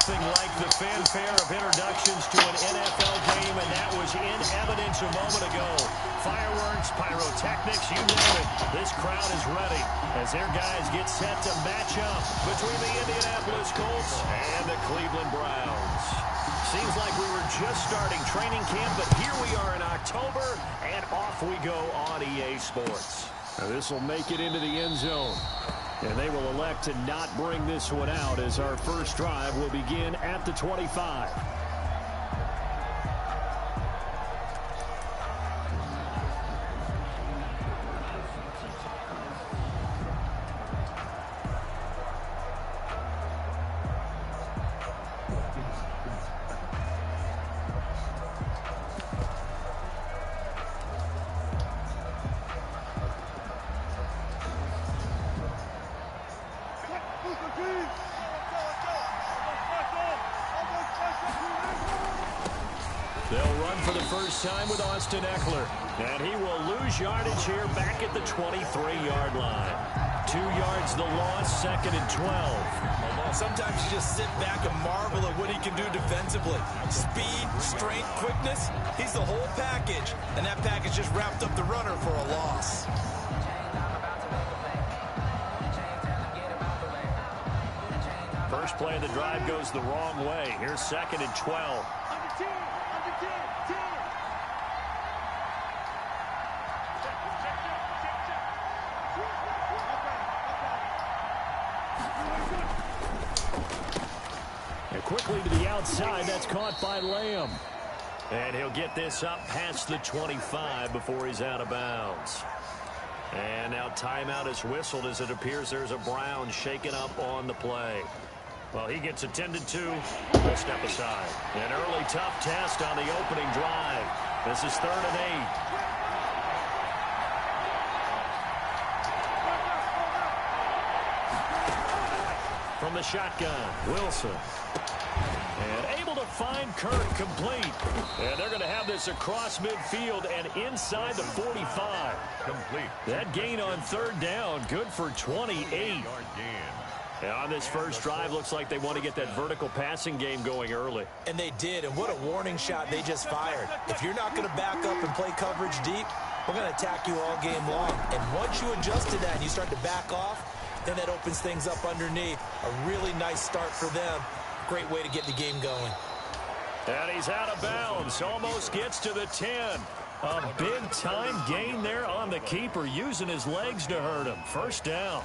Nothing like the fanfare of introductions to an NFL game, and that was in evidence a moment ago. Fireworks, pyrotechnics, you name it. This crowd is ready as their guys get set to match up between the Indianapolis Colts and the Cleveland Browns. Seems like we were just starting training camp, but here we are in October, and off we go on EA Sports. This will make it into the end zone. And they will elect to not bring this one out as our first drive will begin at the 25. They'll run for the first time with Austin Eckler. And he will lose yardage here back at the 23-yard line. 2 yards the loss, 2nd and 12. Although sometimes you just sit back and marvel at what he can do defensively. Speed, strength, quickness, he's the whole package. And that package just wrapped up the runner for a loss. First play of the drive goes the wrong way. Here's 2nd and 12. And quickly to the outside, that's caught by Lamb. And he'll get this up past the 25 before he's out of bounds. And now timeout is whistled as it appears there's a Brown shaken up on the play. Well, he gets attended to. We'll step aside. An early tough test on the opening drive. This is 3rd and 8. From the shotgun, Wilson. And able to find Kirk complete. And they're going to have this across midfield and inside the 45. Complete. That gain on 3rd down, good for 28. And on this first drive, looks like they want to get that vertical passing game going early. And they did, and what a warning shot they just fired. If you're not going to back up and play coverage deep, we're going to attack you all game long. And once you adjust to that and you start to back off, then that opens things up underneath. A really nice start for them. Great way to get the game going. And he's out of bounds. Almost gets to the 10. A big-time gain there on the keeper, using his legs to hurt him. First down.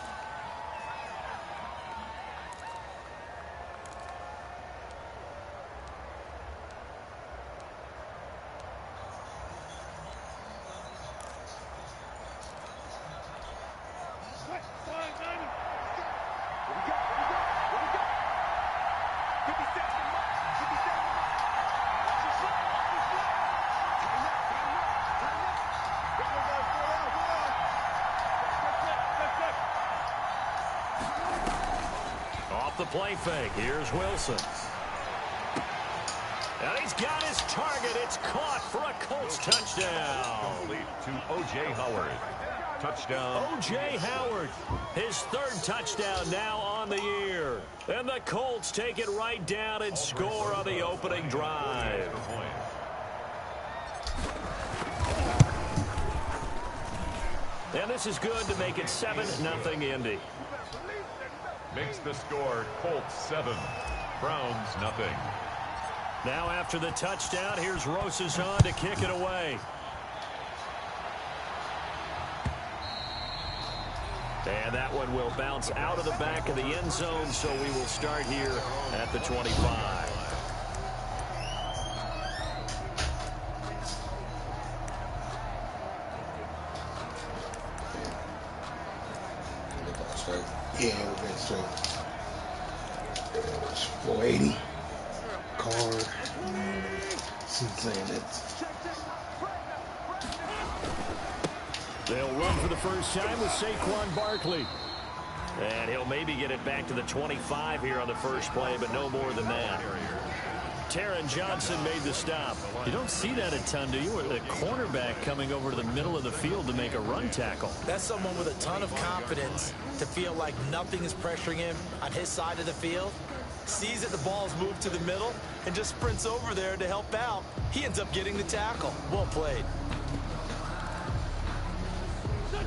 The play fake. Here's Wilson. And he's got his target. It's caught for a Colts touchdown. Complete to O.J. Howard. Touchdown. O.J. Howard. His 3rd touchdown now on the year. And the Colts take it right down and score on the opening drive. And this is good to make it 7-0 Indy. Makes the score Colts 7, Browns nothing. Now after the touchdown, here's Rosazon to kick it away. And that one will bounce out of the back of the end zone, so we will start here at the 25. Yeah, we're good straight. 480. Card. She's saying that. They'll run for the first time with Saquon Barkley. And he'll maybe get it back to the 25 here on the first play, but no more than that. Taron Johnson made the stop. You don't see that a ton, do you? A cornerback coming over to the middle of the field to make a run tackle. That's someone with a ton of confidence to feel like nothing is pressuring him on his side of the field. sees that the ball's moved to the middle, and just sprints over there to help out. He ends up getting the tackle. Well played.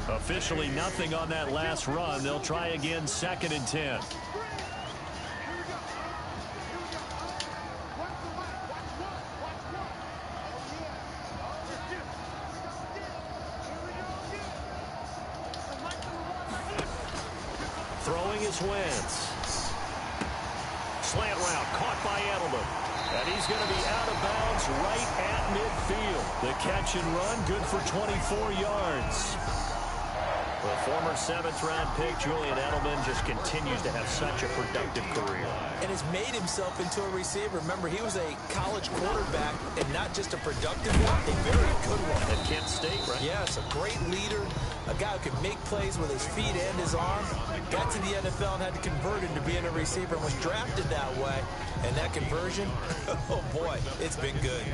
Officially nothing on that last run. They'll try again, 2nd and 10. Throwing is Wentz. Slant route caught by Edelman. And he's going to be out of bounds right at midfield. The catch and run, good for 24 yards. The former 7th-round pick, Julian Edelman, just continues to have such a productive career. And has made himself into a receiver. Remember, he was a college quarterback, and not just a productive one, a very good one. At Kent State, right? Yes, a great leader, a guy who could make plays with his feet and his arm. Got to the NFL and had to convert into being a receiver and was drafted that way. And that conversion, oh boy, it's been good.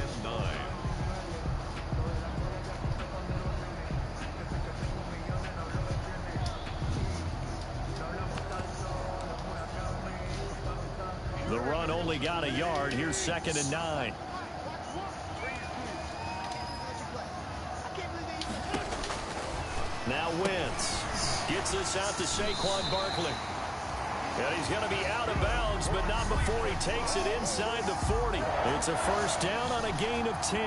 The run only got a yard. Here's 2nd and 9. Now Wentz gets this out to Saquon Barkley. And he's going to be out of bounds, but not before he takes it inside the 40. It's a first down on a gain of 10.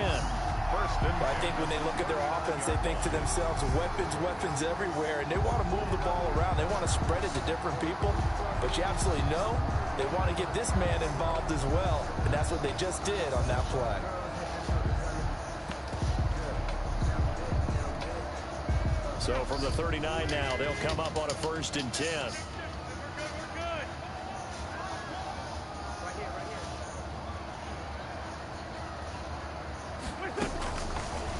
I think when they look at their offense, they think to themselves, weapons everywhere, and they want to move the ball around. They want to spread it to different people, but you absolutely know they want to get this man involved as well, and that's what they just did on that play. So from the 39 now, they'll come up on a 1st and 10.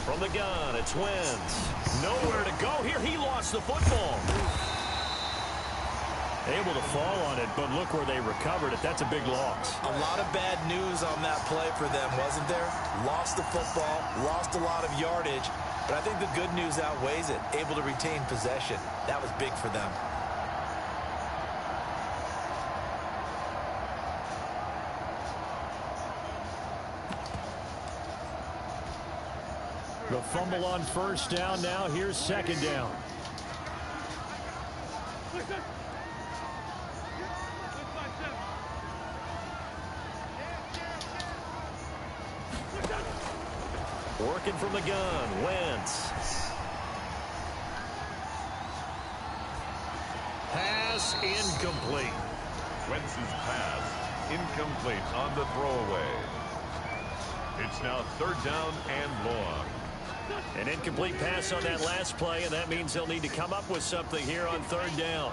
From the gun, it's Wentz. Nowhere to go here. He lost the football. Able to fall on it, but look where they recovered it. That's a big loss. A lot of bad news on that play for them, wasn't there? Lost the football, lost a lot of yardage, but I think the good news outweighs it. Able to retain possession. That was big for them. The fumble on 1st down. Now here's 2nd down. Working from the gun, Wentz. Pass incomplete. Wentz's pass incomplete on the throwaway. It's now 3rd down and long. An incomplete pass on that last play, and that means they'll need to come up with something here on 3rd down.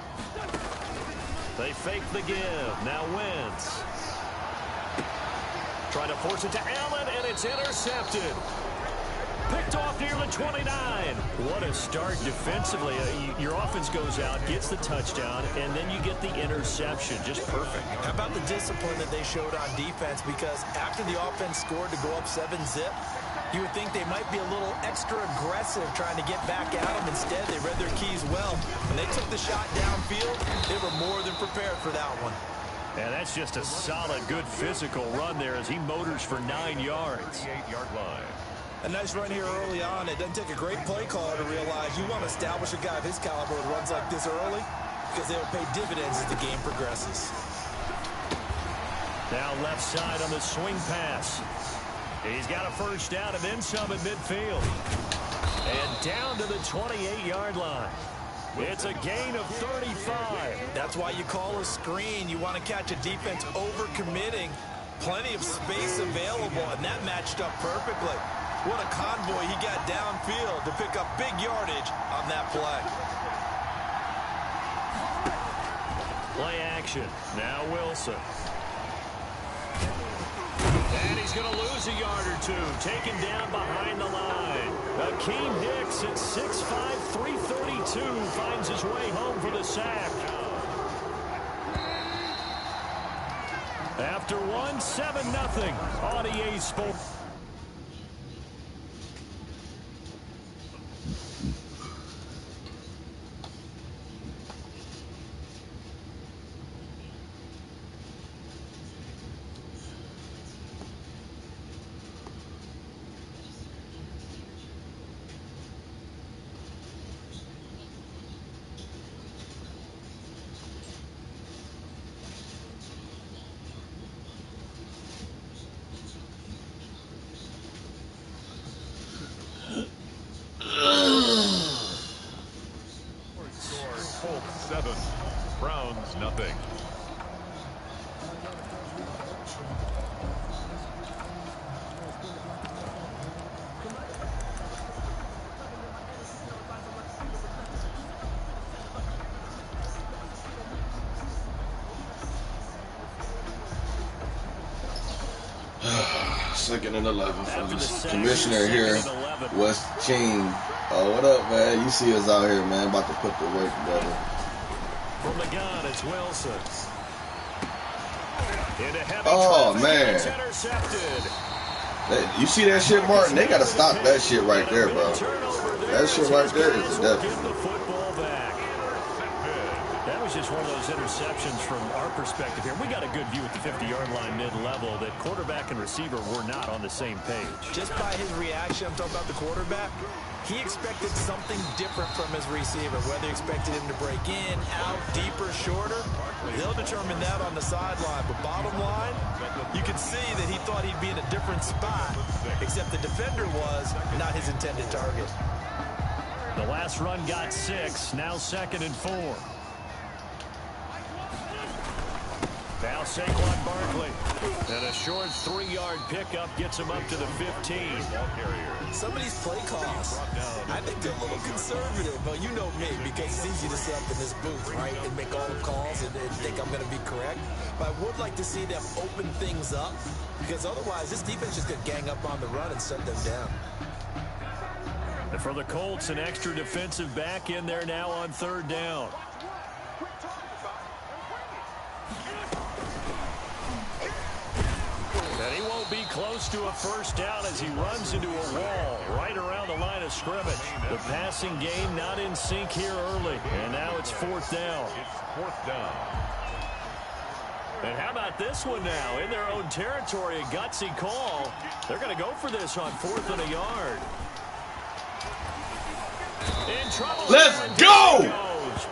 They fake the give. Now Wentz. Trying to force it to Allen, and it's intercepted. Picked off near the 29. What a start defensively. Your offense goes out, gets the touchdown, and then you get the interception. Just perfect. How about the discipline that they showed on defense? Because after the offense scored to go up 7-zip, you would think they might be a little extra aggressive trying to get back at them. Instead, they read their keys well. When they took the shot downfield, they were more than prepared for that one. And that's just a solid, good physical run there as he motors for 9 yards. 38-yard line. A nice run here early on. It doesn't take a great play caller to realize you want to establish a guy of his caliber who runs like this early because they will pay dividends as the game progresses. Now left side on the swing pass. He's got a first down and then some at midfield. And down to the 28-yard line. It's a gain of 35. That's why you call a screen. You want to catch a defense overcommitting. Plenty of space available, and that matched up perfectly. What a convoy he got downfield to pick up big yardage on that play. Play action. Now Wilson. And he's going to lose a yard or two. Taken down behind the line. Akeem Hicks at 6'5", 332 finds his way home for the sack. After one, 7-0 on EA Sports. Browns, nothing. Second and 11 for the commissioner here, West Ching. Oh, what up, man? You see us out here, man, about to put the work together. From the gun, it's Wilson. Oh, man. You see that shit, Martin? They got to stop that shit right there, bro. That shit right there is the devil. That was just one of those interceptions from our perspective here. We got a good view at the 50-yard line mid-level that quarterback and receiver were not on the same page. Just by his reaction, I'm talking about the quarterback, he expected something different from his receiver. Whether he expected him to break in, out, deeper, shorter, they'll determine that on the sideline. But bottom line, you can see that he thought he'd be in a different spot, except the defender was not his intended target. The last run got 6, now 2nd and 4. Now Saquon Barkley. And a short 3-yard pickup gets him up to the 15. Some of these play calls, I think they're a little conservative. But you know me, because it's easy to sit up in this booth, right, and make all the calls and think I'm going to be correct. But I would like to see them open things up, because otherwise this defense is going to gang up on the run and shut them down. And for the Colts, an extra defensive back in there now on 3rd down. And he won't be close to a first down as he runs into a wall right around the line of scrimmage. The passing game not in sync here early. And now it's 4th down. It's 4th down. And how about this one now? In their own territory, a gutsy call. They're going to go for this on 4th and a yard. In trouble. Let's go!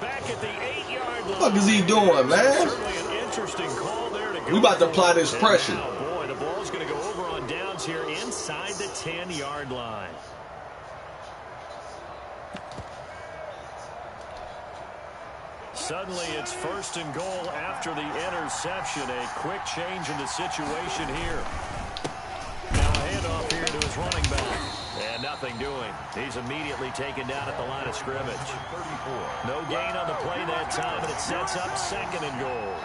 Back at the 8-yard line. What the fuck is he doing, man? Certainly an interesting call there to go. We about to apply this pressure. Now, boy, the ball's going to go over on downs here inside the 10-yard line. Suddenly, it's 1st and goal after the interception. A quick change in the situation here. Now a handoff here to his running back. And nothing doing. He's immediately taken down at the line of scrimmage. No gain on the play that time, and it sets up 2nd and goal.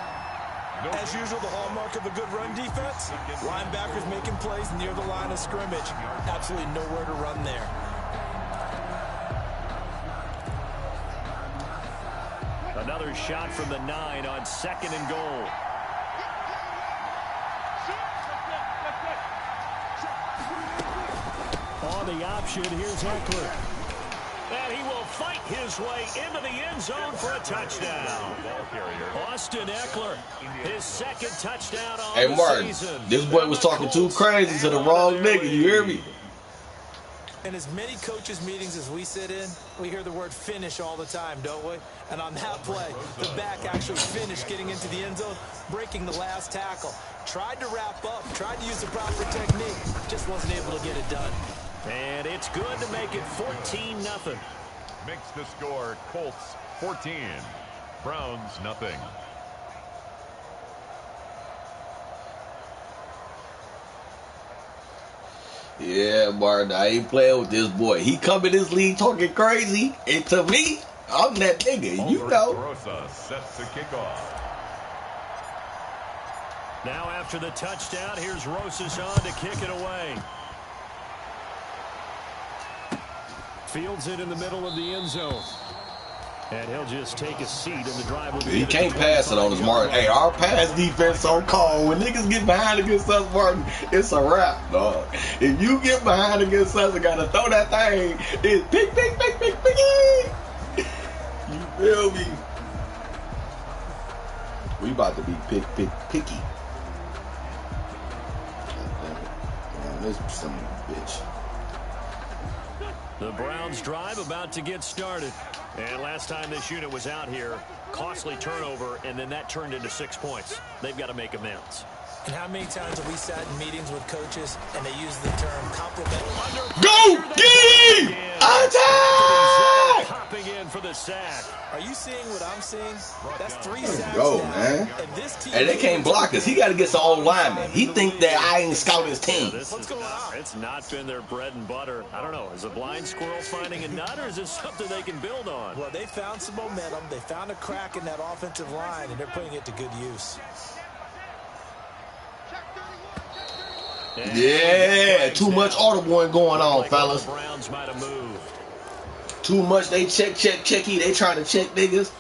As usual, the hallmark of a good run defense, linebackers making plays near the line of scrimmage. Absolutely nowhere to run there. Another shot from the 9 on 2nd and goal. On the option, here's Eckler. And he will fight his way into the end zone for a touchdown. Austin Eckler, his 2nd touchdown on Hey, the Martin, season. this boy was talking too crazy to the wrong nigga. You hear me? In as many coaches' meetings as we sit in, we hear the word finish all the time, don't we? And on that play, the back actually finished getting into the end zone, breaking the last tackle. Tried to wrap up, tried to use the proper technique, just wasn't able to get it done. And it's good to make it 14-0. Makes the score Colts 14, Browns nothing. Yeah, Martin, I ain't playing with this boy. He come in this league talking crazy, and to me, I'm that nigga. You know. Rosa set to kick off. Now after the touchdown, here's Rosas on to kick it away. Fields it in the middle of the end zone. And he'll just take a seat in the drive. He can't pass it on us, Martin. Hey, our pass defense on call. When niggas get behind against us, Martin, it's a wrap, dog. If you get behind against us and gotta throw that thing, it's pick, pick, pick, pick, pick. You feel me? We about to be picky. Man, this son of a bitch. The Browns drive about to get started. And last time this unit was out here, costly turnover, and then that turned into 6 points. They've got to make amends. And how many times have we sat in meetings with coaches and they use the term compliment? Go! Get! Attack! dropping in for the sack. Are you seeing what I'm seeing? That's 3 sacks go, now. man. And this team, Hey, they can't block us. He got to get some old linemen. He think that I ain't scout his team. It's not been their bread and butter. I don't know. Is a blind squirrel finding a nut, or is this something they can build on? Well, they found some momentum. They found a crack in that offensive line, and they're putting it to good use. Yeah, too much audible going on, fellas. The Browns might have moved. Too much. They checky. They trying to check niggas.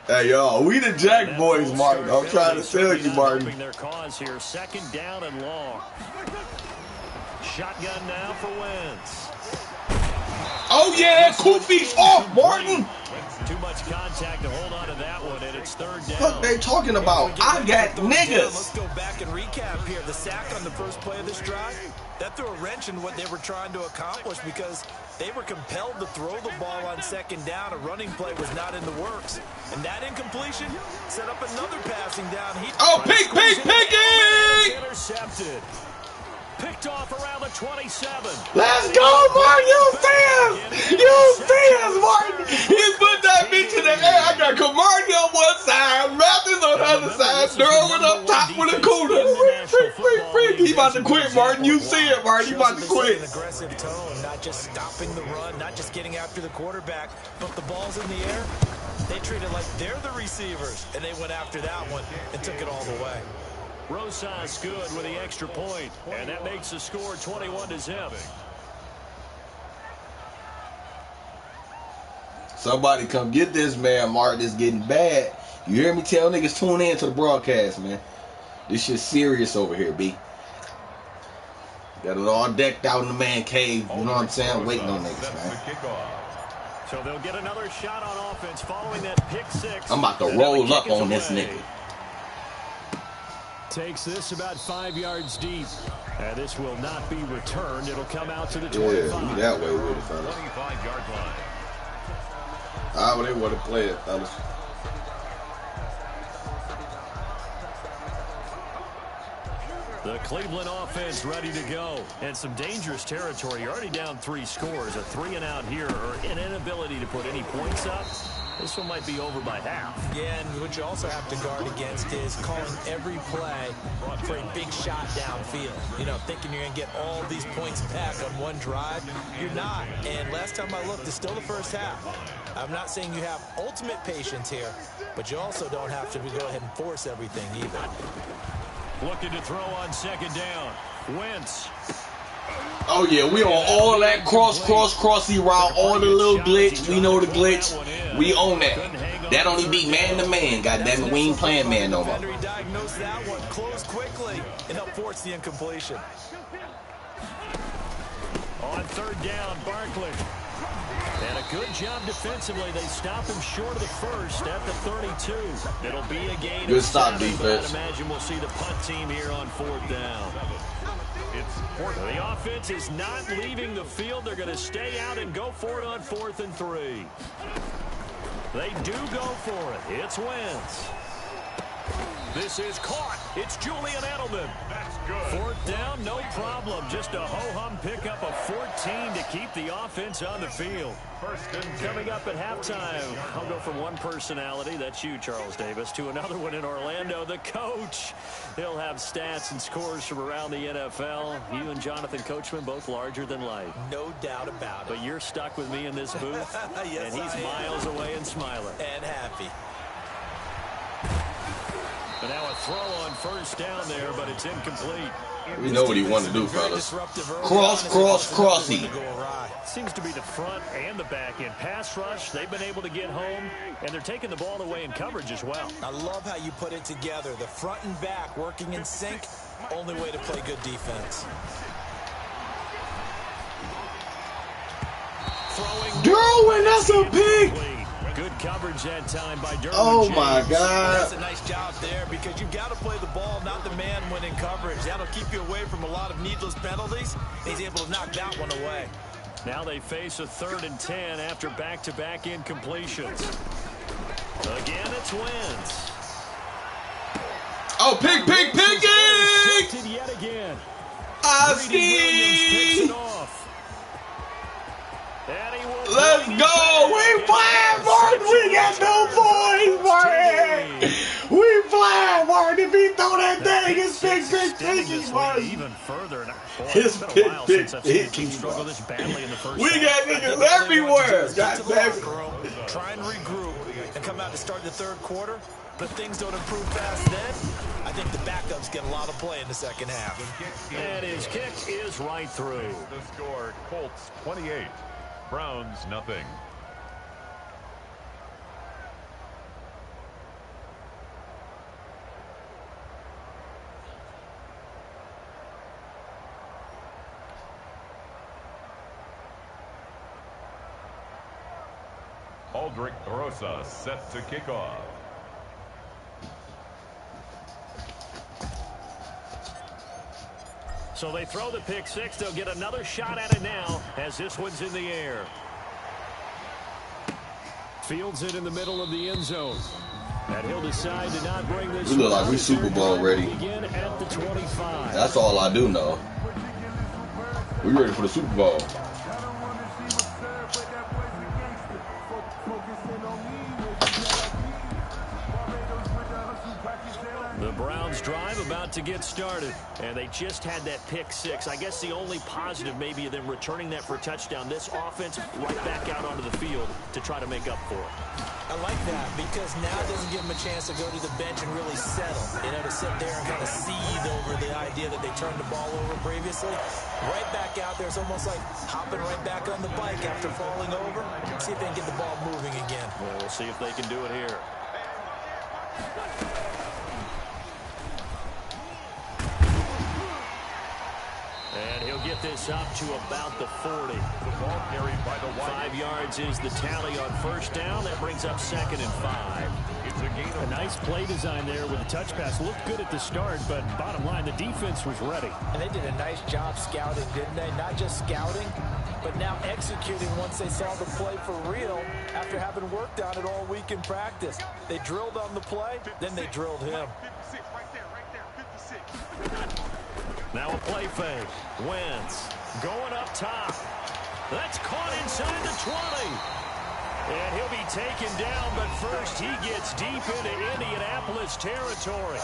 Hey, y'all, we the Jack boys, Martin. I'm trying to tell you, Martin. Their cause here, 2nd down and long. Shotgun now for Wentz. Oh, yeah, Koofy's off, Martin. Too much contact to hold on to that one, and it's 3rd down. What they talking about? I got niggas. Let's go back and recap here. The sack on the first play of this drive, that threw a wrench in what they were trying to accomplish because they were compelled to throw the ball on 2nd down. A running play was not in the works. And that incompletion set up another passing down. Pick! Intercepted. Picked off around the 27. Let's go, Martin. You fans, Martin. He put that bitch in the air. I got Camardi on one side, Mathis on the other side, Derwin up top with a cooler. Freak. He about to quit, Martin. You see it, Martin. He about to quit. An aggressive tone, not just stopping the run, not just getting after the quarterback, but the ball's in the air. They treat it like they're the receivers, and they went after that one and took it all the way. Rosas good with the extra point, and that makes the score 21-0. Somebody come get this man, Martin. It's getting bad. You hear me tell niggas tune in to the broadcast, man. This shit's serious over here, B. Got it all decked out in the man cave. You know what I'm saying? Waiting on niggas, man. So they'll get another shot on offense following that pick 6. I'm about to roll up on this nigga. Takes this about 5 yards deep. And this will not be returned. It'll come out to the 25. Yeah, that way with it, fellas. 25-yard line. However they want to play it, fellas. The Cleveland offense ready to go. And some dangerous territory. You're already down 3 scores. A 3-and-out here, or an inability to put any points up. This one might be over by half. Yeah, and what you also have to guard against is calling every play for a big shot downfield. You know, thinking you're going to get all these points back on one drive. You're not. And last time I looked, it's still the first half. I'm not saying you have ultimate patience here, but you also don't have to go ahead and force everything either. Looking to throw on 2nd down. Wentz. Oh, yeah, we on all that crossy route, all the little glitch. We know the glitch. We own that. That only be man-to-man. Goddamn it, we ain't playing man no more. He diagnosed that one, closed quickly, and helped force the incompletion. On 3rd down, Barkley. And a good job defensively. They stop him short of the first at the 32. It'll be a gain. Good stop defense. I imagine we'll see the punt team here on 4th down. The offense is not leaving the field. They're going to stay out and go for it on 4th and 3. They do go for it. It's Wentz. This is caught. It's Julian Edelman. That's good. 4th down, no problem. Just a ho-hum pickup of 14 to keep the offense on the field. Coming up at halftime, I'll go from one personality, that's you, Charles Davis, to another one in Orlando, the coach. He'll have stats and scores from around the NFL. You and Jonathan Coachman, both larger than life. No doubt about it. But you're stuck with me in this booth, Yes, and he's miles away and smiling. And happy. But now a throw on 1st down there, but it's incomplete. We know what he want to do, fellas. Crossy. Seems to be the front and the back end. Pass rush, they've been able to get home, and they're taking the ball away in coverage as well. I love how you put it together. The front and back working in sync. Only way to play good defense. Derwin, that's a pick. Good coverage that time by Derwin. Oh, my God. That's a nice job there because you've got to play the ball, not the man when in coverage. That'll keep you away from a lot of needless penalties. He's able to knock that one away. Now they face a 3rd and 10 after back-to-back incompletions. Again, it's Wentz. Oh, pick! Yet again. I Williams picks see. it off. Let's go. We flying, Martin. We got no boys, Martin. We flying, Martin. If he throw that thing, it's pick, Martin. Even further. Boy, It's it's been a while since I've seen the team pick, struggle this badly in the first we half. got niggas everywhere. God damn it. Try and regroup and come out to start the third quarter. But things don't improve fast then. I think the backups get a lot of play in the second half. And his kick is right through. The score, Colts 28, Browns nothing. Aldrich Rosa set to kick off. So they throw the pick six. They'll get another shot at it now as this one's in the air. Fields it in the middle of the end zone. And he'll decide to not bring this. We look like we Super Bowl ready. Again at the 25. That's all I do know. We ready for the Super Bowl. The Browns drive about to get started, and they just had that pick six. I guess the only positive maybe of them returning that for a touchdown. This offense right back out onto the field to try to make up for it. I like that because now it doesn't give them a chance to go to the bench and really settle. To sit there and kind of seethe over the idea that they turned the ball over previously. Right back out there, it's almost like hopping right back on the bike after falling over. See if they can get the ball moving again. Well, we'll see if they can do it here. And he'll get this up to about the 40. The ball carried by the 5 yards is the tally on first down. That brings up 2nd and 5. It's a gain of a nice play design there with the touch pass. Looked good at the start, but bottom line, the defense was ready. And they did a nice job scouting, didn't they? Not just scouting, but now executing once they saw the play for real after having worked on it all week in practice. They drilled on the play, then they drilled him. 56, right there, 56. Now a play fake. Wentz going up top. That's caught inside the 20. And he'll be taken down, but first he gets deep into Indianapolis territory.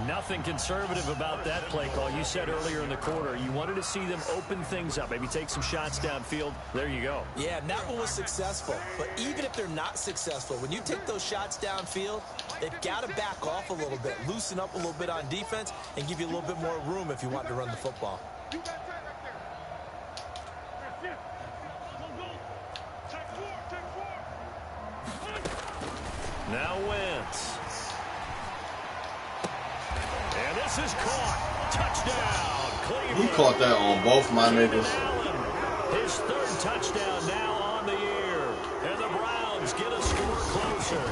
Nothing conservative about that play call. You said earlier in the quarter you wanted to see them open things up, maybe take some shots downfield. There you go. Yeah, and that one was successful. But even if they're not successful, when you take those shots downfield, they've got to back off a little bit, loosen up a little bit on defense, and give you a little bit more room if you want to run the football. Now Wentz. And this is caught. Touchdown, Cleveland. He caught that on both my niggas. His 3rd touchdown now on the year. And the Browns get a score closer.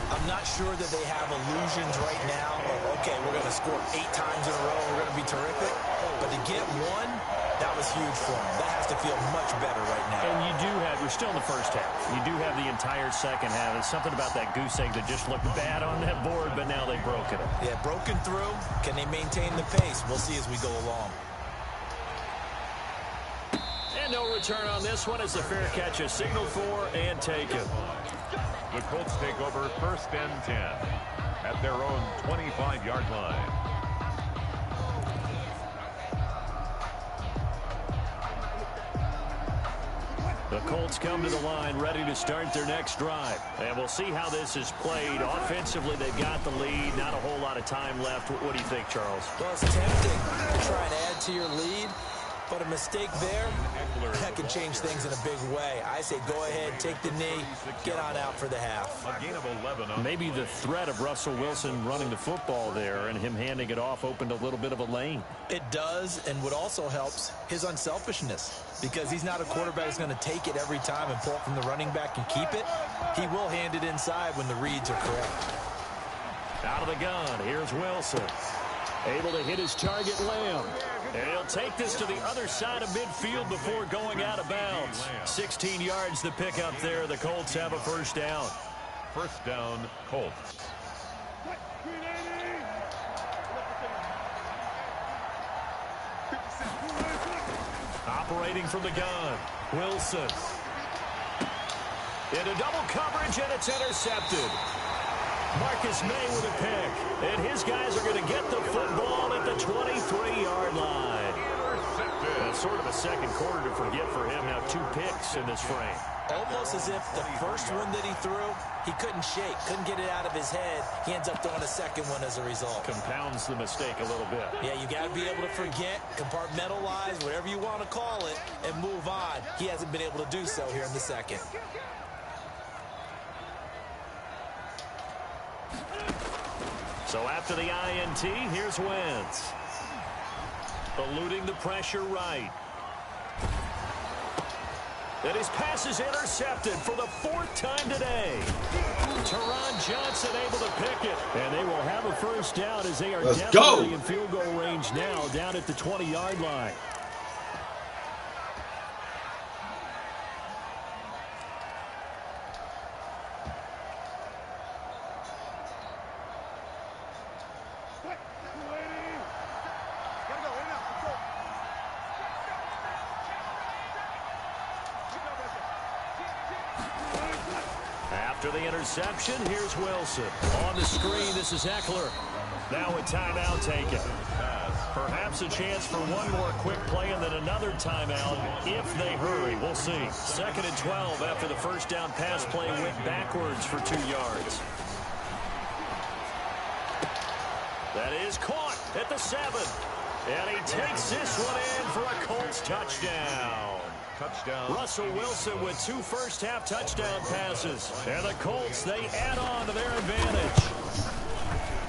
I'm not sure that they have illusions right now of, okay, we're going to score 8 times in a row. We're going to be terrific. But to get one, that was huge for them. That has to feel much better right now. And you do have, we're still in the first half. You do have the entire second half. There's something about that goose egg that just looked bad on that board, but now they've broken it. Yeah, broken through. Can they maintain the pace? We'll see as we go along. And no return on this one as the fair catch is signaled for and taken. The Colts take over 1st and 10 at their own 25-yard line. The Colts come to the line ready to start their next drive. And we'll see how this is played. Offensively, they've got the lead. Not a whole lot of time left. What do you think, Charles? Well, it's tempting to try and add to your lead. But a mistake there, that can change things in a big way. I say go ahead, take the knee, get on out for the half. A gain of 11. Maybe the threat of Russell Wilson running the football there and him handing it off opened a little bit of a lane. It does, and what also helps, his unselfishness. Because he's not a quarterback who's going to take it every time and pull it from the running back and keep it. He will hand it inside when the reads are correct. Out of the gun, here's Wilson. Able to hit his target, Lamb. And he'll take this to the other side of midfield before going out of bounds. 16 yards to pick up there. The Colts have a 1st down. 1st down, Colts. Operating from the gun. Wilson. Into double coverage, and it's intercepted. Marcus May with a pick. And his guys are going to get the football at the 23-yard line. That's sort of a second quarter to forget for him. Now 2 picks in this frame. Almost as if the first one that he threw, he couldn't shake, couldn't get it out of his head. He ends up throwing a second one as a result. Compounds the mistake a little bit. Yeah, you got to be able to forget, compartmentalize, whatever you want to call it, and move on. He hasn't been able to do so here in the second. So after the INT, here's Wentz. Eluding the pressure right. And his pass is intercepted for the 4th time today. Teron Johnson able to pick it. And they will have a first down as they are definitely in field goal range now, down at the 20-yard line. After the interception, here's Wilson. On the screen, this is Eckler. Now a timeout taken. Perhaps a chance for one more quick play and then another timeout if they hurry. We'll see. 2nd and 12 after the first down pass play went backwards for 2 yards. That is caught at the 7. And he takes this one in for a Colts touchdown. Russell Wilson with 2 first-half touchdown passes. And the Colts, they add on to their advantage.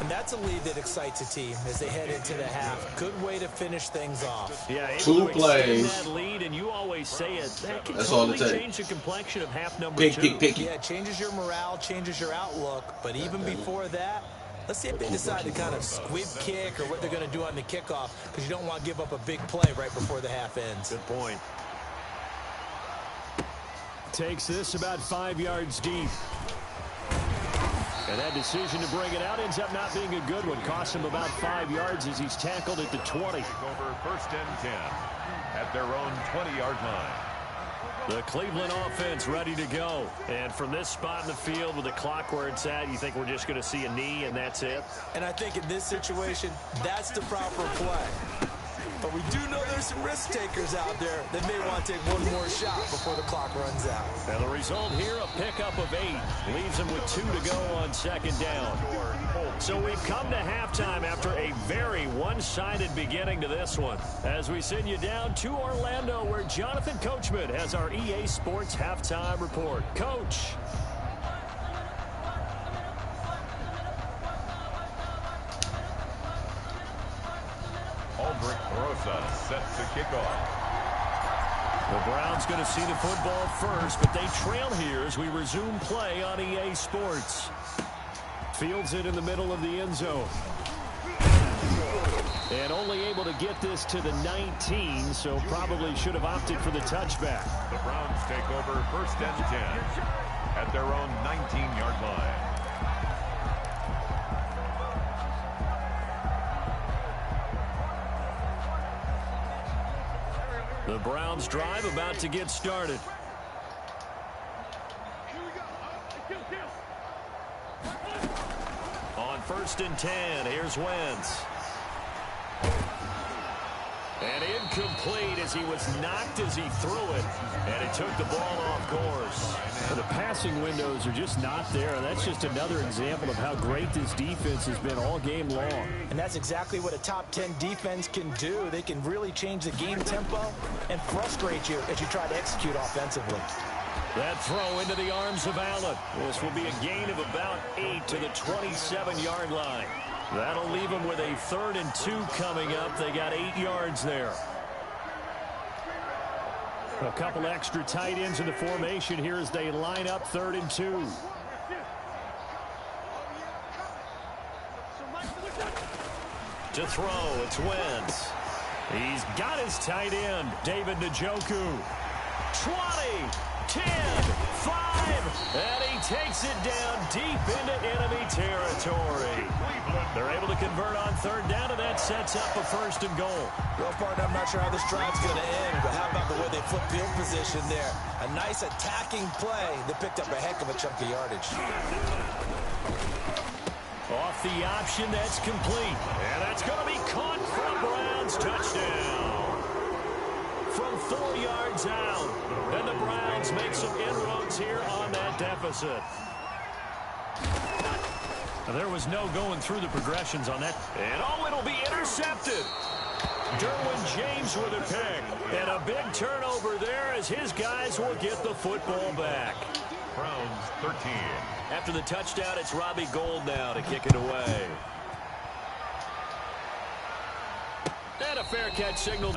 And that's a lead that excites a team as they head into the half. Good way to finish things off. Yeah, 2 plays. That lead, and you always say it. That can That's all it totally takes. change the complexion of half number Pick, 2. pick, pick. Yeah, it changes your morale, changes your outlook. But even before that, let's see if they decide to kind of squib kick or what they're going to do on the kickoff, because you don't want to give up a big play right before the half ends. Good point. Takes this about 5 yards deep. And that decision to bring it out ends up not being a good one. Costs him about 5 yards as he's tackled at the 20. Over 1st and 10 at their own 20-yard line. The Cleveland offense ready to go. And from this spot in the field with the clock where it's at, you think we're just going to see a knee and that's it? And I think in this situation, that's the proper play. But we do know there's some risk takers out there that may want to take one more shot before the clock runs out. And the result here, a pickup of 8. Leaves them with 2 to go on 2nd down. So we've come to halftime after a very one-sided beginning to this one. As we send you down to Orlando, where Jonathan Coachman has our EA Sports halftime report. Coach. Aldrich Rosa set to kick off. The Browns going to see the football first, but they trail here as we resume play on EA Sports. Fields it in the middle of the end zone. And only able to get this to the 19, so probably should have opted for the touchback. The Browns take over 1st and 10 at their own 19-yard line. The Browns drive about to get started. On 1st and 10, here's Wentz. And incomplete as he was knocked as he threw it. And it took the ball off course. Well, the passing windows are just not there. And that's just another example of how great this defense has been all game long. And that's exactly what a top 10 defense can do. They can really change the game tempo and frustrate you as you try to execute offensively. That throw into the arms of Allen. This will be a gain of about 8 to the 27-yard line. That'll leave them with a 3rd and 2 coming up. They got 8 yards there. A couple extra tight ends in the formation here as they line up 3rd and 2. To throw, it's Wentz. He's got his tight end, David Njoku. 20, 10, 5, and he takes it down deep into enemy territory. They're able to convert on third down, and that sets up a 1st and goal. Well, partner, I'm not sure how this drive's going to end, but how about the way they flip field position there? A nice attacking play that picked up a heck of a chunk of yardage. Off the option, that's complete. And that's going to be caught for a Browns touchdown. From 4 yards out. And the Browns make some inroads here on that deficit. Now, there was no going through the progressions on that. And it'll be intercepted. Derwin James with a pick. And a big turnover there as his guys will get the football back. Browns 13. After the touchdown, it's Robbie Gould now to kick it away. And a fair catch signal.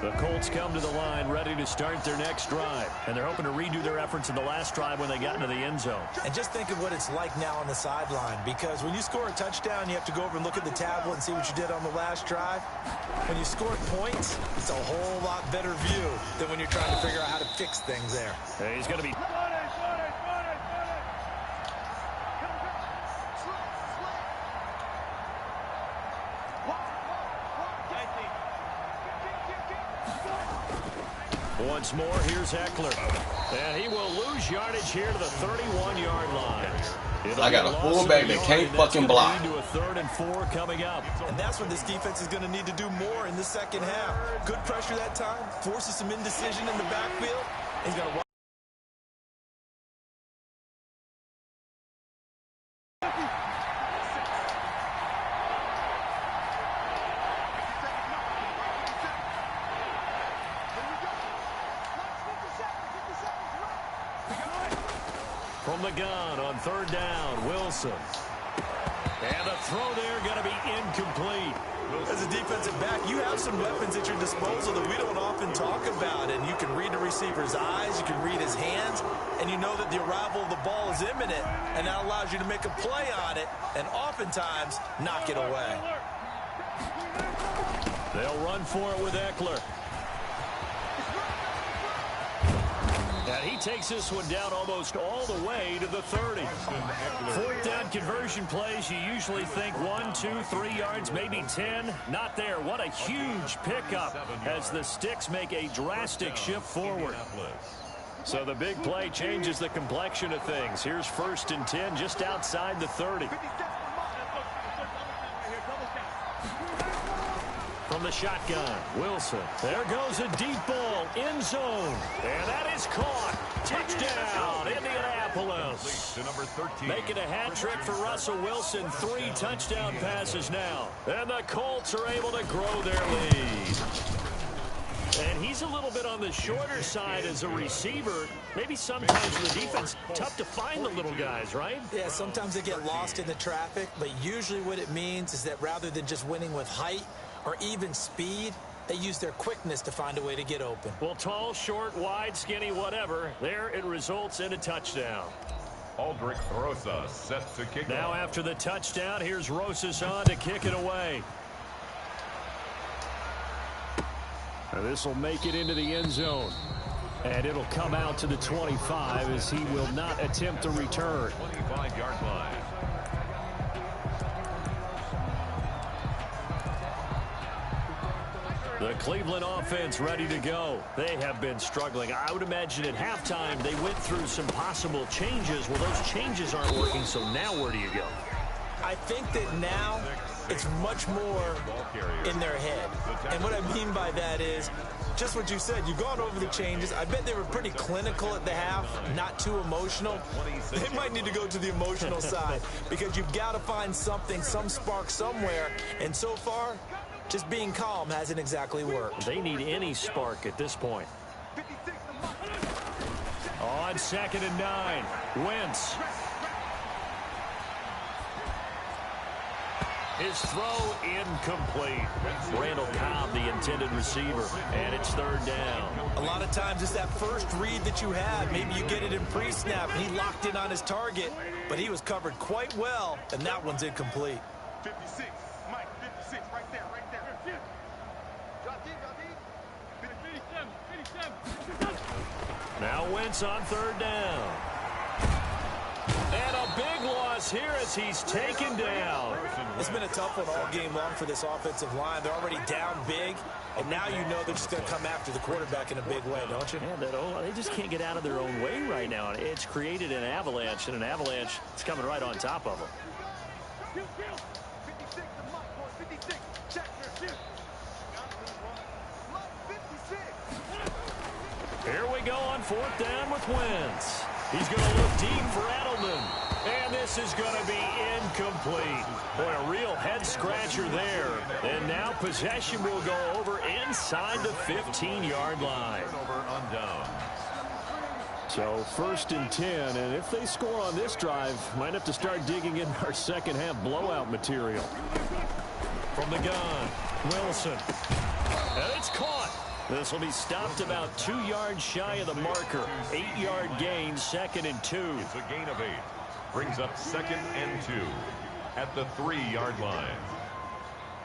The Colts come to the line ready to start their next drive. And they're hoping to redo their efforts in the last drive when they got into the end zone. And just think of what it's like now on the sideline, because when you score a touchdown, you have to go over and look at the tablet and see what you did on the last drive. When you scored points, it's a whole lot better view than when you're trying to figure out how to fix things there. Hey, he's going to be... Once more, here's Eckler. And he will lose yardage here to the 31-yard line. I got a fullback that can't fucking block. To a 3rd and 4 coming up. And that's what this defense is going to need to do more in the second half. Good pressure that time, forces some indecision in the backfield. He's got to... From the gun on 3rd down, Wilson. And a throw there going to be incomplete. As a defensive back, you have some weapons at your disposal that we don't often talk about. And you can read the receiver's eyes, you can read his hands, and you know that the arrival of the ball is imminent. And that allows you to make a play on it and oftentimes knock it away. They'll run for it with Eckler. And he takes this one down almost all the way to the 30. 4th down conversion plays, you usually think 1, 2, 3 yards, maybe 10. Not there. What a huge pickup as the sticks make a drastic shift forward. So the big play changes the complexion of things. Here's 1st and 10 just outside the 30. From the shotgun, Wilson. There goes a deep ball, end zone. And that is caught. Touchdown, Indianapolis. To number 13. Making a hat trick for Russell Wilson. 3 touchdown passes now. And the Colts are able to grow their lead. And he's a little bit on the shorter side as a receiver. Maybe sometimes in the defense, tough to find the little guys, right? Yeah, sometimes they get lost in the traffic, but usually what it means is that rather than just winning with height or even speed, they use their quickness to find a way to get open. Well, tall, short, wide, skinny, whatever, there it results in a touchdown. Aldrich Rosas set to kick Now off. after the touchdown, here's Rosas on to kick it away. This will make it into the end zone. And it'll come out to the 25 as he will not attempt to return. 25-yard line. The Cleveland offense ready to go. They have been struggling. I would imagine at halftime they went through some possible changes. Well, those changes aren't working, so now where do you go? I think that now it's much more in their head. And what I mean by that is just what you said. You've gone over the changes. I bet they were pretty clinical at the half, not too emotional. They might need to go to the emotional side because you've got to find something, some spark somewhere. And so far, just being calm hasn't exactly worked. They need any spark at this point. On 2nd and 9, Wentz. His throw incomplete. Randall Cobb, the intended receiver, and it's 3rd down. A lot of times it's that first read that you had. Maybe you get it in pre-snap, and he locked in on his target, but he was covered quite well, and that one's incomplete. 56, Mike, 56, right there, right there. Drop deep, drop deep. 57, 57. Now Wentz on third down. And a big loss here as he's taken down. It's been a tough one all game long for this offensive line. They're already down big, and now you know they're just going to come after the quarterback in a big way, don't you? Yeah, they just can't get out of their own way right now. It's created an avalanche, and an avalanche is coming right on top of them. Here we go on fourth down with Wentz. He's going to look deep for Edelman. And this is going to be incomplete. Boy, a real head-scratcher there. And now possession will go over inside the 15-yard line. On down. So 1st and 10, and if they score on this drive, might have to start digging in our second half blowout material. From the gun, Wilson. And it's caught. This will be stopped about 2 yards shy of the marker. 8-yard gain, 2nd and 2. It's a gain of 8. Brings up 2nd and 2 at the 3-yard line.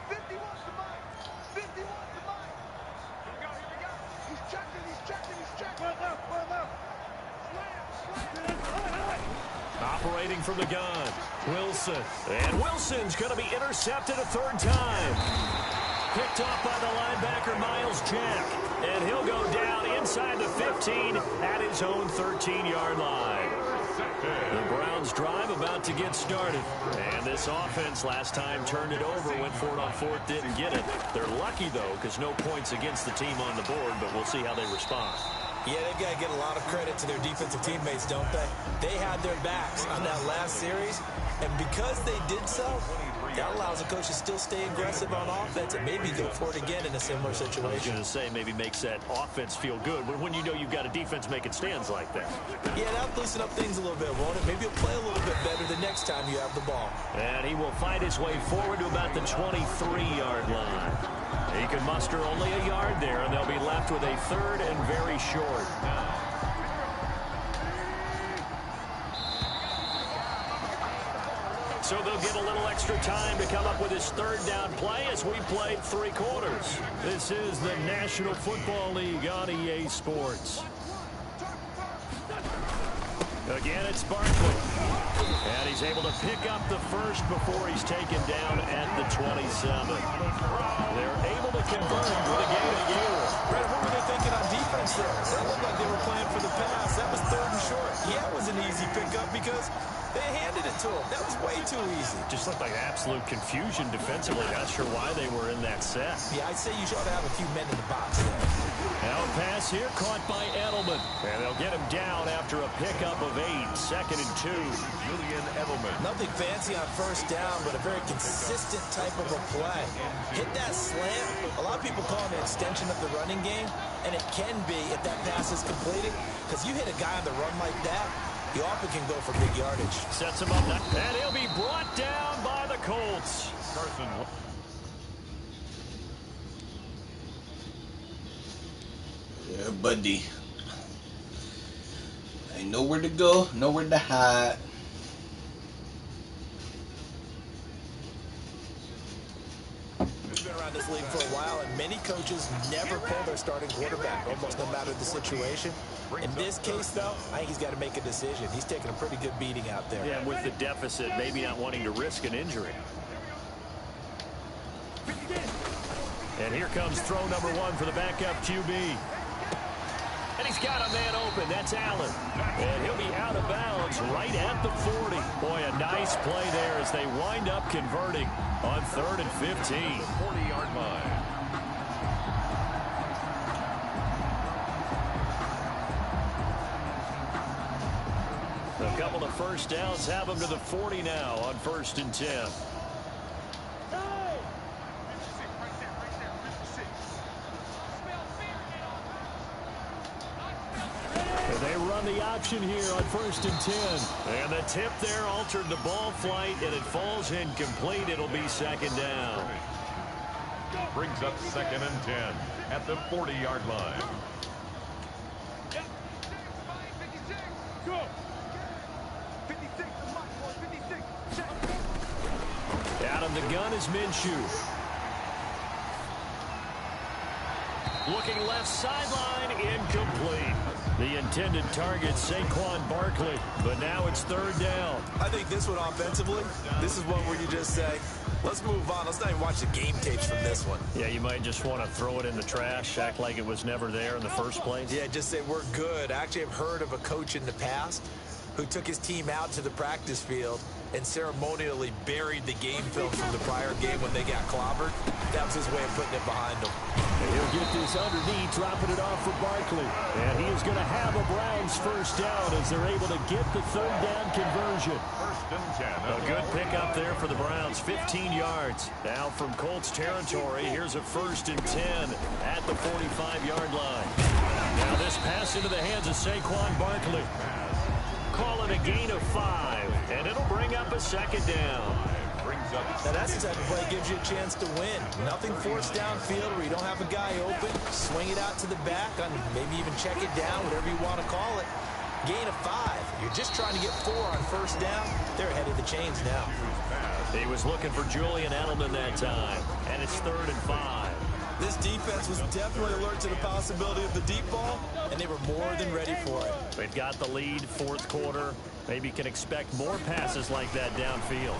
50 wants the mic. 50 wants the mic. Here we go. He's checking. Operating from the gun, Wilson. And Wilson's going to be intercepted a 3rd time. Picked off by the linebacker, Miles Jack. And he'll go down inside the 15 at his own 13-yard line. The Browns drive about to get started. And this offense last time turned it over, went for it on 4th, didn't get it. They're lucky, though, because no points against the team on the board, but we'll see how they respond. Yeah, they've got to get a lot of credit to their defensive teammates, don't they? They had their backs on that last series, and because they did so, that allows the coach to still stay aggressive on offense and maybe go for it again in a similar situation. I was going to say maybe makes that offense feel good, but when you know you've got a defense making stands like that. Yeah, that'll loosen up things a little bit, won't it? Maybe he'll play a little bit better the next time you have the ball. And he will find his way forward to about the 23-yard line. He can muster only a yard there, and they'll be left with a 3rd and very short. So they'll get a little extra time to come up with his 3rd down play as we played 3 quarters. This is the National Football League on EA Sports. Again, it's Barkley. And he's able to pick up the first before he's taken down at the 27. They're able to convert with a gain of 4. Brett, what were they thinking on defense there? That looked like they were playing for the pass. That was 3rd and short. Yeah, it was an easy pickup because they handed it to him. That was way too easy. Just looked like absolute confusion defensively. Not sure why they were in that set. Yeah, I'd say you ought to have a few men in the box there. Now pass here caught by Edelman. And they'll get him down after a pickup of 8. 2nd and 2. Julian Edelman. Nothing fancy on 1st down, but a very consistent type of a play. Hit that slant. A lot of people call it an extension of the running game, and it can be if that pass is completed, because you hit a guy on the run like that, you often can go for big yardage. Sets him up, and he'll be brought down by the Colts. Carson. Yeah, buddy. Ain't nowhere to go, nowhere to hide. We've been around this league for a while, and many coaches never pull their starting quarterback, almost no matter the situation. In this case, though, I think he's got to make a decision. He's taking a pretty good beating out there. Yeah, with the deficit, maybe not wanting to risk an injury. And here comes throw number 1 for the backup QB. And he's got a man open. That's Allen. And he'll be out of bounds right at the 40. Boy, a nice play there as they wind up converting on 3rd and 15. 40-yard line. A couple of 1st downs have them to the 40 now on 1st and 10. They run the option here on 1st and 10. And the tip there altered the ball flight, and it falls incomplete. It'll be 2nd down. Brings up 2nd and 10 at the 40-yard line. Out of the gun is Minshew. Looking left sideline, incomplete. The intended target, Saquon Barkley. But now it's third down. I think this one offensively, this is one where you just say, let's move on. Let's not even watch the game tapes from this one. Yeah, you might just want to throw it in the trash, act like it was never there in the first place. Yeah, just say we're good. Actually, I've heard of a coach in the past who took his team out to the practice field and ceremonially buried the game film from the prior game when they got clobbered. That was his way of putting it behind them. And he'll get this underneath, dropping it off for Barkley. And he is going to have a Browns first down as they're able to get the third down conversion. First and 10. A good pickup there for the Browns, 15 yards. Now from Colts territory, here's a first and 10 at the 45-yard line. Now this pass into the hands of Saquon Barkley. Call it a gain of 5, and it'll bring up a second down. Now that's the type of play that gives you a chance to win. Nothing forced downfield where you don't have a guy open. Swing it out to the back, on maybe even check it down, whatever you want to call it. Gain of 5. You're just trying to get 4 on first down. They're ahead of the chains now. He was looking for Julian Edelman that time, and it's 3rd and 5. This defense was definitely alert to the possibility of the deep ball, and they were more than ready for it. They've got the lead, 4th quarter. Maybe can expect more passes like that downfield.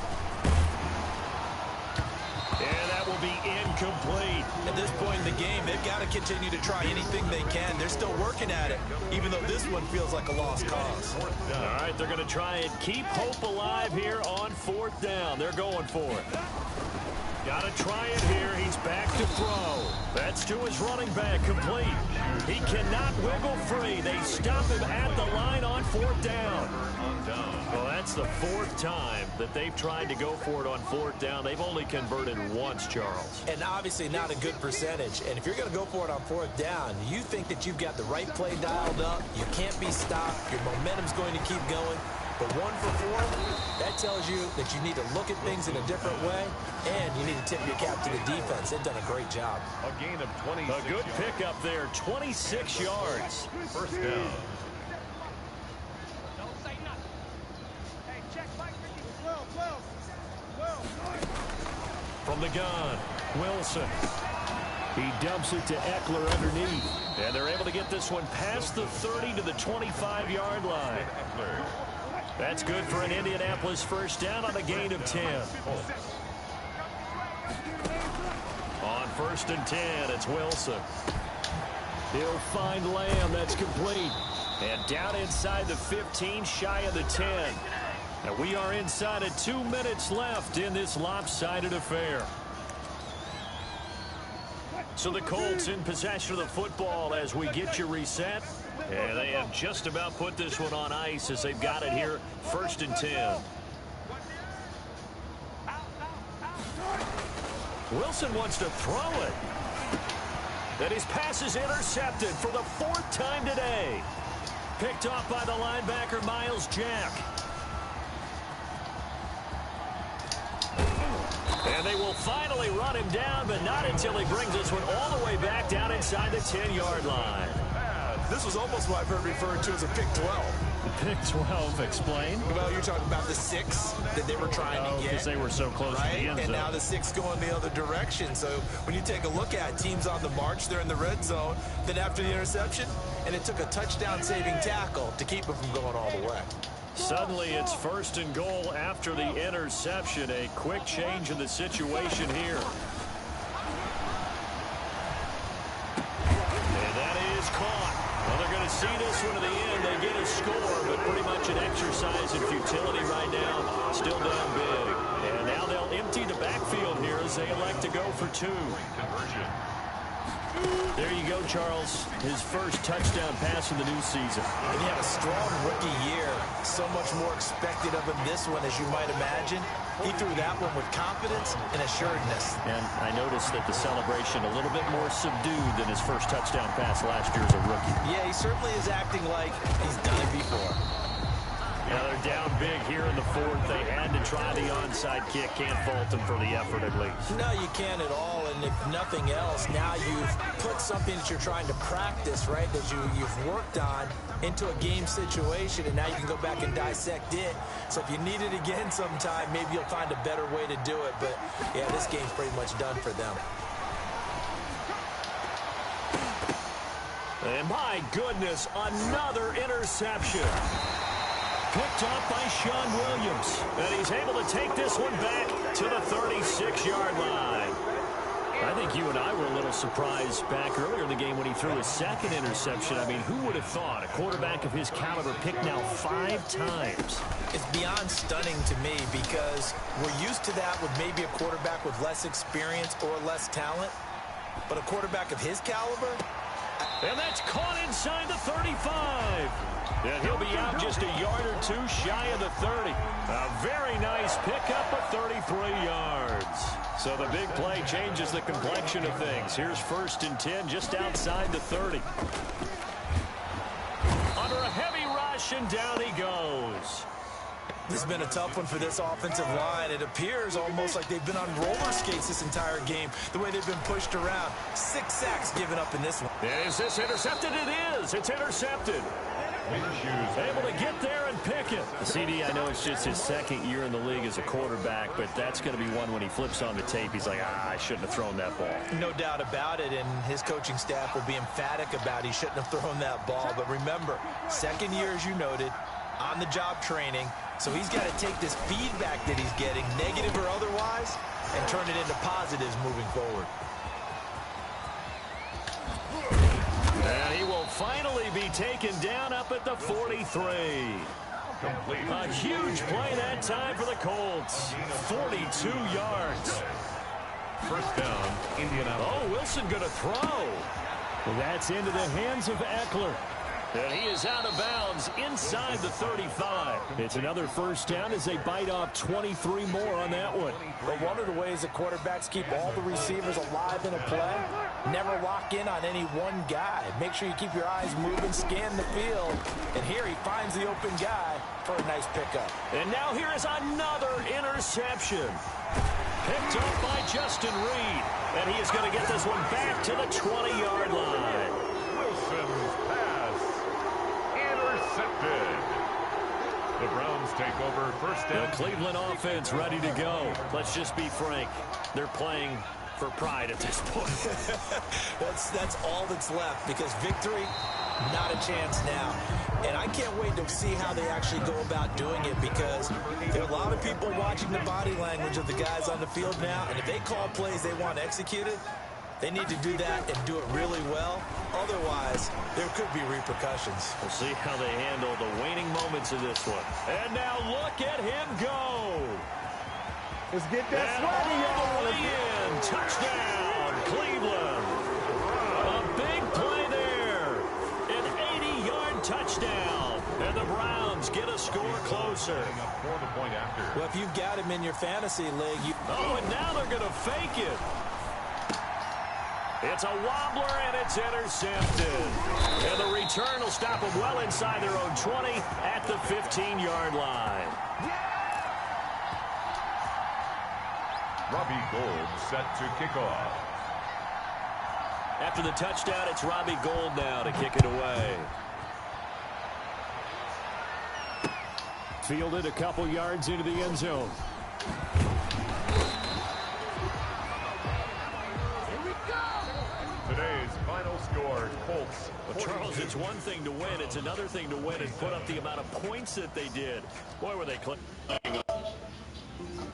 And that will be incomplete. At this point in the game, they've got to continue to try anything they can. They're still working at it, even though this one feels like a lost cause. All right, they're going to try and keep hope alive here on 4th down. They're going for it. Got to try it here. He's back to throw. That's to his running back, complete. He cannot wiggle free. They stop him at the line on 4th down. Well, that's the 4th time that they've tried to go for it on 4th down. They've only converted once, Charles. And obviously not a good percentage. And if you're going to go for it on 4th down, you think that you've got the right play dialed up. You can't be stopped. Your momentum's going to keep going. But 1 for 4, that tells you that you need to look at things in a different way, and you need to tip your cap to the defense. They've done a great job. A gain of 26. A good pickup there, 26 yards. First down. Don't say nothing. Hey, check Mike. From the gun, Wilson. He dumps it to Eckler underneath. And they're able to get this one past the 30 to the 25-yard line. That's good for an Indianapolis first down on a gain of 10. On 1st and 10, it's Wilson. He'll find Lamb. That's complete. And down inside the 15, shy of the 10. And we are inside of 2 minutes left in this lopsided affair. So the Colts in possession of the football as we get you reset. And they have just about put this one on ice as they've got it here, 1st and 10. Wilson wants to throw it. And his pass is intercepted for the 4th time today. Picked off by the linebacker, Miles Jack. And they will finally run him down, but not until he brings this one all the way back down inside the 10-yard line. This was almost what I've heard referred to as a pick 12. Pick 12, explain. Well, you're talking about the 6 that they were trying to get. Because they were so close to the end zone. And now the 6 going the other direction. So when you take a look at teams on the march, they're in the red zone. Then after the interception, and it took a touchdown-saving tackle to keep it from going all the way. Suddenly it's 1st and goal after the interception. A quick change in the situation here. And that is caught. Well, they're going to see this one to the end. They get a score, but pretty much an exercise in futility right now. Still down big. And now they'll empty the backfield here as they elect to go for 2. There you go, Charles. His first touchdown pass of the new season. And he had a strong rookie year. So much more expected of him this one, as you might imagine. He threw that one with confidence and assuredness. And I noticed that the celebration a little bit more subdued than his first touchdown pass last year as a rookie. Yeah, he certainly is acting like he's done it before. Now they're down big here in the 4th. They had to try the onside kick. Can't fault them for the effort at least. No, you can't at all. And if nothing else, now you've put something that you're trying to practice, right, that you've worked on into a game situation, and now you can go back and dissect it. So if you need it again sometime, maybe you'll find a better way to do it. But, yeah, this game's pretty much done for them. And my goodness, another interception. Picked up by Sean Williams. And he's able to take this one back to the 36-yard line. I think you and I were a little surprised back earlier in the game when he threw his second interception. I mean, who would have thought a quarterback of his caliber picked now 5 times? It's beyond stunning to me because we're used to that with maybe a quarterback with less experience or less talent. But a quarterback of his caliber? And that's caught inside the 35. And he'll be out just a yard or two shy of the 30. A very nice pickup of 33 yards. So the big play changes the complexion of things. Here's 1st and 10 just outside the 30. Under a heavy rush, and down he goes. This has been a tough one for this offensive line. It appears almost like they've been on roller skates this entire game, the way they've been pushed around. 6 sacks given up in this one. Is this intercepted? It is. It's intercepted. Able to get there and pick it. CD, I know it's just his 2nd year in the league as a quarterback, but that's going to be one when he flips on the tape. He's like, I shouldn't have thrown that ball. No doubt about it, and his coaching staff will be emphatic about he shouldn't have thrown that ball. But remember, 2nd year, as you noted, on-the-job training, so he's got to take this feedback that he's getting, negative or otherwise, and turn it into positives moving forward. And he will finally be taken down up at the 43. Complete. A huge play that time for the Colts. 42 yards. 1st down, Indianapolis. Oh, Wilson going to throw. Well, that's into the hands of Eckler. And he is out of bounds inside the 35. It's another 1st down as they bite off 23 more on that one. But one of the ways that quarterbacks keep all the receivers alive in a play, never lock in on any one guy. Make sure you keep your eyes moving, scan the field. And here he finds the open guy for a nice pickup. And now here is another interception. Picked up by Justin Reed. And he is going to get this one back to the 20-yard line. Wilson's pass intercepted. The Browns take over 1st down. The Cleveland offense ready to go. Let's just be frank. They're playing for pride at this point. That's all that's left because victory, not a chance now. And I can't wait to see how they actually go about doing it because there are a lot of people watching the body language of the guys on the field now. And if they call plays they want executed, they need to do that and do it really well. Otherwise, there could be repercussions. We'll see how they handle the waning moments of this one. And now look at him go. Let's get that swaggy all the on. way in. Touchdown, Cleveland. A big play there. An 80-yard touchdown. And the Browns get a score closer. For the point after. Well, if you've got him in your fantasy league, Oh, and now they're going to fake it. It's a wobbler, and it's intercepted. And the return will stop them well inside their own 20 at the 15-yard line. Robbie Gould set to kick off. After the touchdown, it's Robbie Gould now to kick it away. Fielded a couple yards into the end zone. Today's final score, Colts. Well, Charles, it's one thing to win. It's another thing to win and put up the amount of points that they did. Boy, were they close.